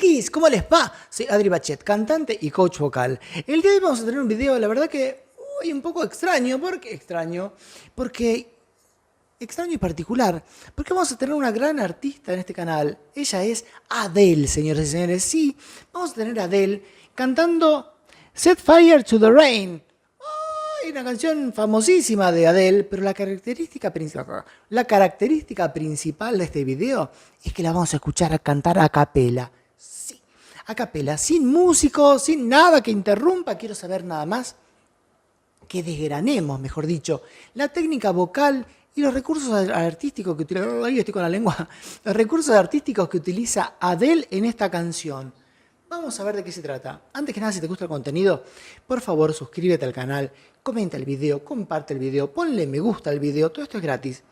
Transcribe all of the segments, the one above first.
chiquis, ¿cómo les va? Soy Adri Bachet, cantante y coach vocal. El día de hoy vamos a tener un video, la verdad que un poco extraño. ¿Por qué extraño? Porque extraño y particular, porque vamos a tener una gran artista en este canal. Ella es Adele, señores y señores. Sí, vamos a tener a Adele cantando Set Fire to the Rain. Hay una canción famosísima de Adele, pero la característica principal de este video es que la vamos a escuchar a cantar a capela. Sí, a capela, sin músico, sin nada que interrumpa. Quiero saber nada más que desgranemos, mejor dicho, la técnica vocal y los recursos artísticos que utiliza. Ahí estoy con la lengua. Los recursos artísticos que utiliza Adele en esta canción. Vamos a ver de qué se trata. Antes que nada, si te gusta el contenido, por favor suscríbete al canal, comenta el video, comparte el video, ponle me gusta al video, todo esto es gratis.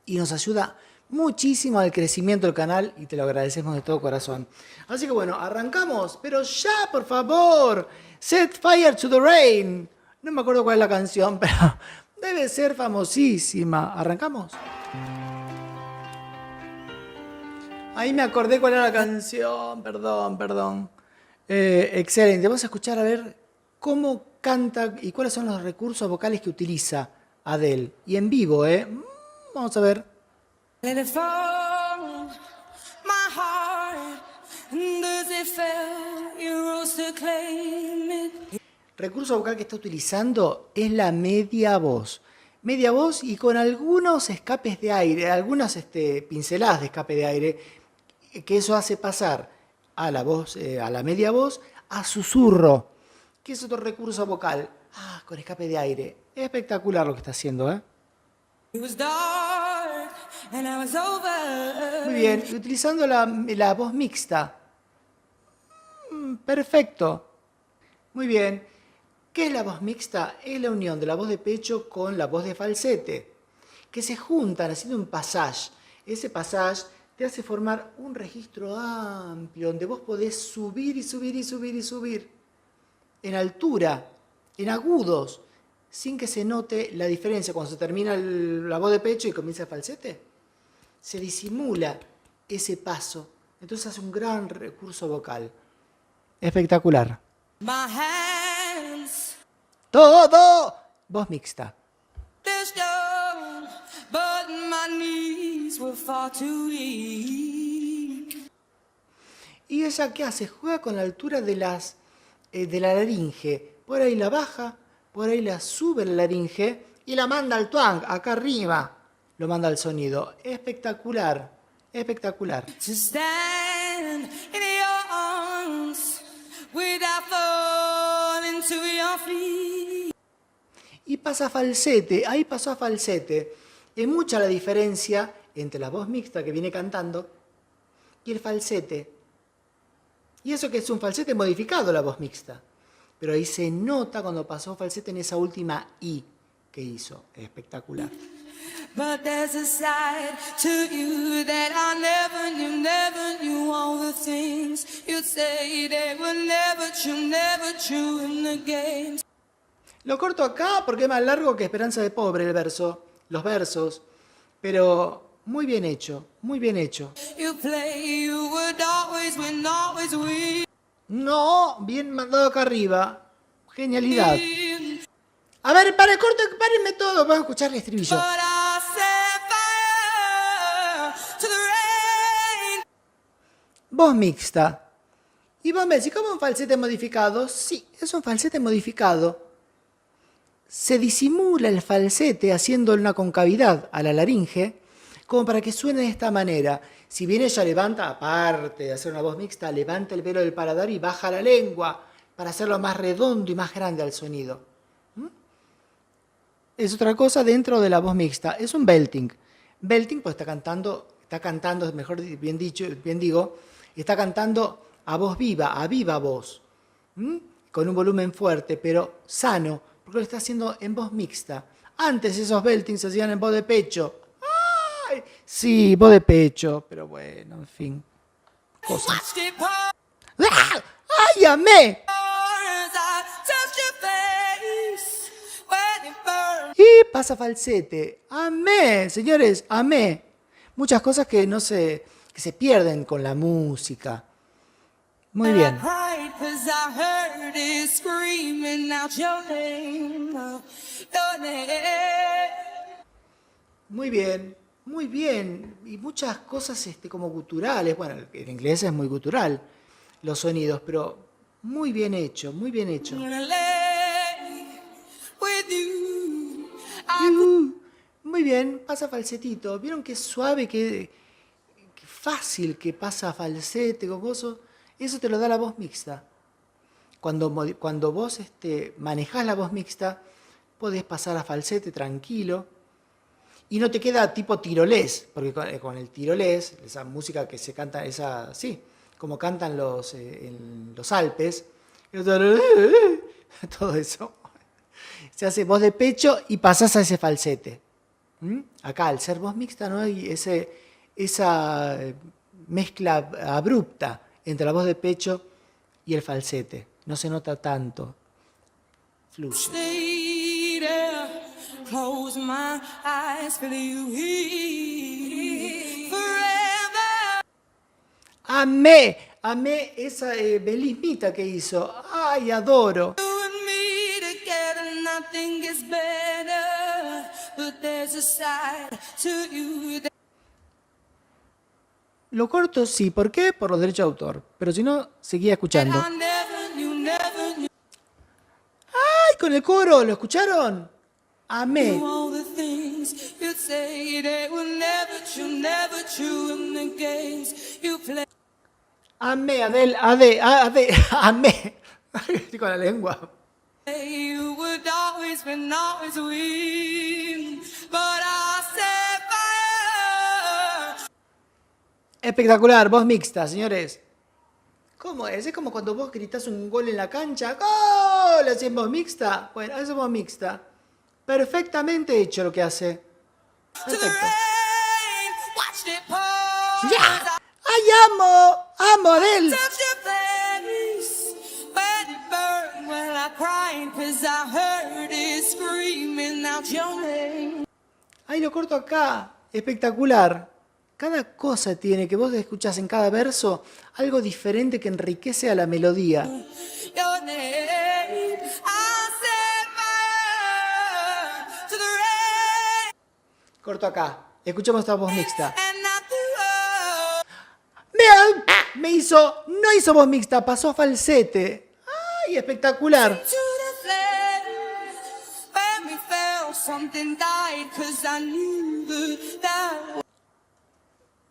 Y nos ayuda muchísimo al crecimiento del canal y te lo agradecemos de todo corazón. Así que bueno, arrancamos, pero ya, por favor, Set Fire to the Rain. No me acuerdo cuál es la canción, pero debe ser famosísima. ¿Arrancamos? Ahí me acordé cuál era la canción, perdón. Excelente, vamos a escuchar a ver cómo canta y cuáles son los recursos vocales que utiliza Adele. Y en vivo, vamos a ver. Let it fall, my heart, does it feel you rose to claim it? Recurso vocal que está utilizando es la media voz. Media voz y con algunos escapes de aire, algunas pinceladas de escape de aire, que eso hace pasar a la voz, a la media voz, a susurro, que es otro recurso vocal. Con escape de aire. Es espectacular lo que está haciendo, It was dark and I was over. Muy bien, y utilizando la voz mixta. Perfecto. Muy bien. ¿Qué es la voz mixta? Es la unión de la voz de pecho con la voz de falsete, que se juntan haciendo un passage. Ese passage te hace formar un registro amplio donde vos podés subir y subir y subir y subir en altura, en agudos, sin que se note la diferencia cuando se termina la voz de pecho y comienza el falsete. Se disimula ese paso, entonces hace un gran recurso vocal. Espectacular. My hands, Todo voz mixta. they're stone, but my knees were far too weak. ¿Y ella qué hace? Juega con la altura de la laringe. Por ahí la baja, por ahí la sube la laringe y la manda al twang, acá arriba. Lo manda al sonido. Espectacular, espectacular. To stand in your arms without falling to your feet. Y pasa a falsete, ahí pasó a falsete. Es mucha la diferencia entre la voz mixta que viene cantando y el falsete. Y eso que es un falsete modificado la voz mixta. Pero ahí se nota cuando pasó falsete en esa última I que hizo. Espectacular. But there's a side to you that I never knew all the things you'd say they were never true in the games. Lo corto acá porque es más largo que Esperanza de Pobre el verso, los versos, pero muy bien hecho, muy bien hecho. You play, you would always win, always win. No, bien mandado acá arriba, genialidad. A ver, para corto, párenme todo, vamos a escuchar el estribillo. But I set fire to the rain. Voz mixta. Y vos me decís, ¿cómo un falsete modificado? Sí, es un falsete modificado. Se disimula el falsete haciendo una concavidad a la laringe, como para que suene de esta manera. Si bien ella levanta, aparte de hacer una voz mixta, levanta el velo del paladar y baja la lengua para hacerlo más redondo y más grande al sonido. Es otra cosa dentro de la voz mixta. Es un belting. Belting pues está cantando, mejor bien digo, está cantando a voz viva, a viva voz. Con un volumen fuerte, pero sano, porque lo está haciendo en voz mixta. Antes esos beltings se hacían en voz de pecho. ¡Ay! Sí, voz de pecho, pero bueno, en fin. Cosas. Watched it pour ¡Ah! ¡Ay, amé! as I touched your face when it burned. Y pasa falsete. Amé, señores, amé. Muchas cosas que se pierden con la música. Muy bien. I cried 'cause I heard it screaming out your name, your name. Muy bien, muy bien. Y muchas cosas como guturales. Bueno, en inglés es muy gutural los sonidos, pero muy bien hecho, muy bien hecho. I'm gonna lay with you. Muy bien, pasa falsetito. ¿Vieron qué suave, qué fácil que pasa falsete, gogoso? Eso te lo da la voz mixta. Cuando vos manejás la voz mixta, podés pasar a falsete tranquilo. Y no te queda tipo tirolés, porque con el tirolés, esa música que se canta, como cantan en los Alpes, todo eso, se hace voz de pecho y pasás a ese falsete. Acá, al ser voz mixta, no hay esa mezcla abrupta entre la voz de pecho y el falsete. No se nota tanto. Fluye. Stay there, close my eyes, feel you here forever. Amé esa belismita que hizo. Ay, adoro. You and me together, nothing gets better. But there's a side to you that Lo corto, sí. ¿Por qué? Por los derechos de autor. Pero si no, seguía escuchando. I never knew, never knew. ¡Ay, con el coro! ¿Lo escucharon? Amé. All the things you'd say they were never true in the games you play. Amé, Adel, amé. Estoy con la lengua. You would always win, always win. But I set fire. Espectacular, voz mixta, señores. ¿Cómo es? Es como cuando vos gritás un gol en la cancha. ¡Gol! ¿Así en voz mixta? Bueno, eso es voz mixta. Perfectamente hecho lo que hace. To the Perfecto. rain, watched it pour. ¡Ya! ¡Ay, amo, Adel! Touch your face when it burned. Well, I cried 'cause I heard it screaming out your name. ¡Ay, lo corto acá! Espectacular. Cada cosa tiene que vos escuchás en cada verso algo diferente que enriquece a la melodía. Your name. I set fire to the rain Corto acá. Escuchamos esta voz mixta. and not the No hizo voz mixta, pasó a falsete. ¡Ay, espectacular! to the flame. When we fell, something died 'cause I knew that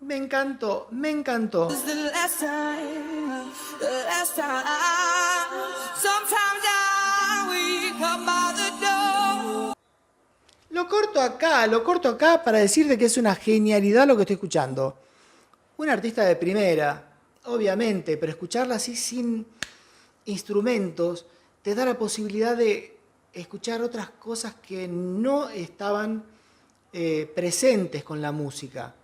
Me encantó, me encantó. was the last time, the last time. Sometimes I wake up by the door. Lo corto acá para decirte que es una genialidad lo que estoy escuchando. Un artista de primera, obviamente, pero escucharla así sin instrumentos te da la posibilidad de escuchar otras cosas que no estaban presentes con la música.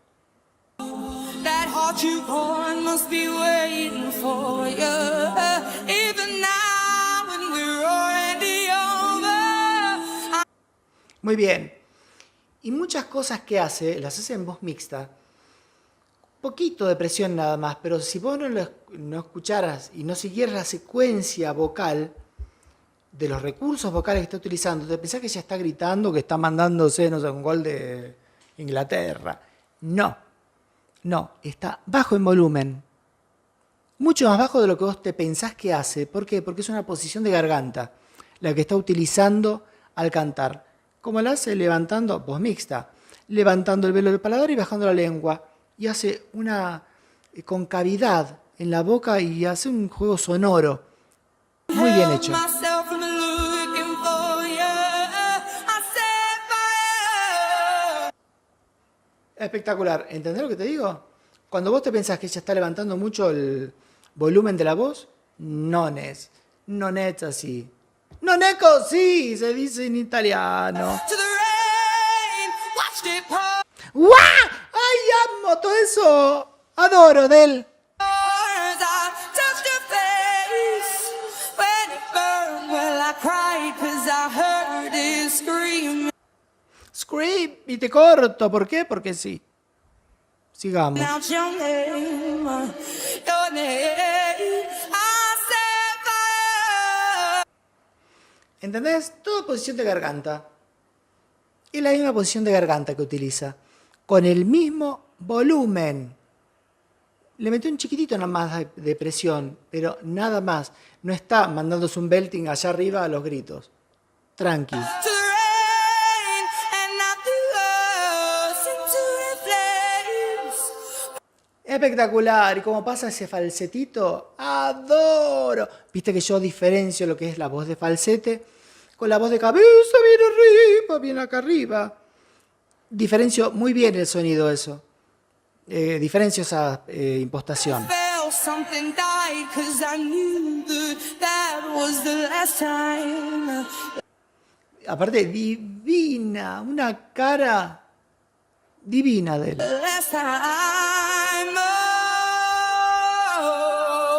That heart you born must be waiting for you. Even now when we're already over. Muy bien. Y muchas cosas que las hace en voz mixta. Poquito de presión nada más, pero si vos no escucharas y no siguieras la secuencia vocal de los recursos vocales que está utilizando, te pensás que ella está gritando, que está mandándose, no sé, un gol de Inglaterra. No, está bajo en volumen. Mucho más bajo de lo que vos te pensás que hace. ¿Por qué? Porque es una posición de garganta la que está utilizando al cantar. ¿Cómo la hace? Levantando, voz mixta, levantando el velo del paladar y bajando la lengua. Y hace una concavidad en la boca y hace un juego sonoro. Muy bien hecho. Myself from looking for you. I set fire. Espectacular. ¿Entendés lo que te digo? Cuando vos te pensás que ella está levantando mucho el volumen de la voz, non es así. Non è così, se dice en italiano. To the rain, watched it pour. ¡Guau! ¡Ay, amo todo eso! Adoro de él. As I touched your face when it burned. Well, I cried 'cause I heard it scream. Scream y te corto. ¿Por qué? Porque sí. Sigamos. Out your name, your name. ¿Entendés? Todo posición de garganta. Es la misma posición de garganta que utiliza. Con el mismo volumen. Le metió un chiquitito nada más de presión, pero nada más. No está mandándose un belting allá arriba a los gritos. Tranqui. To rain and not the earth into the flames. Espectacular. Y como pasa ese falsetito, adoro. Viste que yo diferencio lo que es la voz de falsete con la voz de cabeza, bien arriba, bien acá arriba. Diferencio muy bien el sonido eso. Diferencio esa impostación. Felt something died 'cause I knew that was the last time. Aparte, divina, una cara divina de él. The last time. Oh.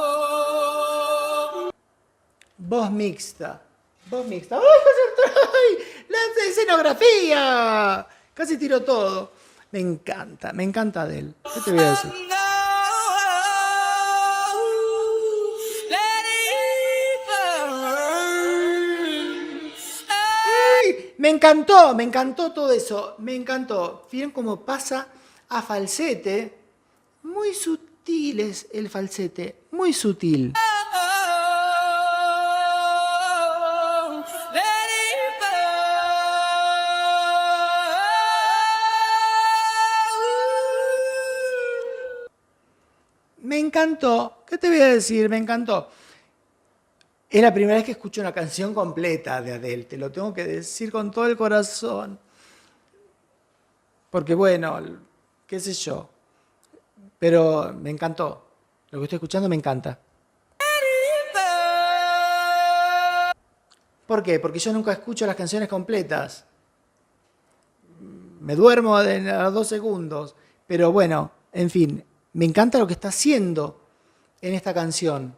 Voz mixta. Voz mixta. ¡Ay, José! ¡La escenografía! Casi tiro todo. Me encanta de él. ¿Qué te voy a decir? No, let it burn. ¡Ay! Me encantó todo eso. Me encantó. Fíjense cómo pasa a falsete. Muy sutil es el falsete. Muy sutil. Oh, let it burn. Me encantó. ¿Qué te voy a decir? Me encantó. Es la primera vez que escucho una canción completa de Adele. Te lo tengo que decir con todo el corazón. Porque bueno, qué sé yo. Pero me encantó. Lo que estoy escuchando me encanta. ¿Por qué? Porque yo nunca escucho las canciones completas. Me duermo a los 2 segundos. Pero bueno, en fin, me encanta lo que está haciendo en esta canción.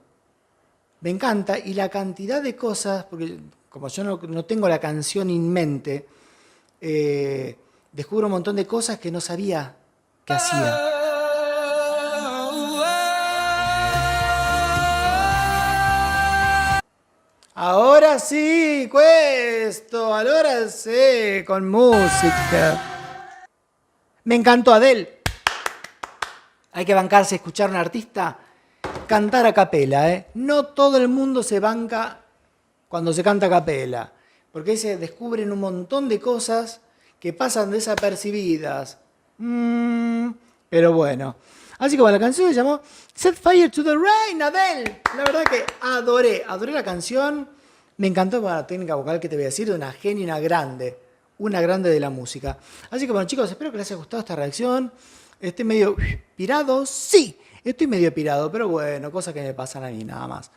Me encanta y la cantidad de cosas, porque como yo no tengo la canción en mente, descubro un montón de cosas que no sabía que hacía. Ahora sí, questo, ahora sí, con música. Me encantó Adele. Hay que bancarse, escuchar a un artista cantar a capela, ¿eh? No todo el mundo se banca cuando se canta a capela, porque ahí se descubren un montón de cosas que pasan desapercibidas. Pero bueno. Así como la canción se llamó Set Fire to the Rain, Adele. La verdad que adoré la canción. Me encantó la técnica vocal que te voy a decir, de una genia, una grande de la música. Así que bueno, chicos, espero que les haya gustado esta reacción. Estoy medio pirado, sí, estoy medio pirado, pero bueno, cosas que me pasan a mí, nada más.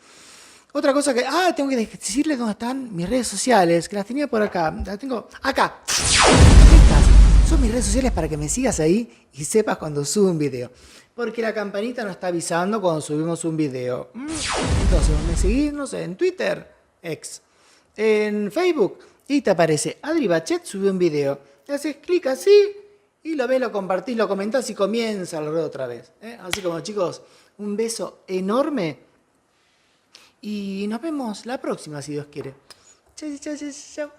Otra cosa que... tengo que decirles dónde están mis redes sociales, que las tenía por acá. Las tengo acá. Estas son mis redes sociales para que me sigas ahí y sepas cuando subo un video. Porque la campanita nos está avisando cuando subimos un video. Entonces, me seguís, no sé, en Twitter, en Facebook, y te aparece Adri Bachet subió un video. Le haces clic así y lo ves, lo compartís, lo comentás y comienza la rueda otra vez. Así como, chicos, un beso enorme y nos vemos la próxima, si Dios quiere. Chau, chau, chau, chau.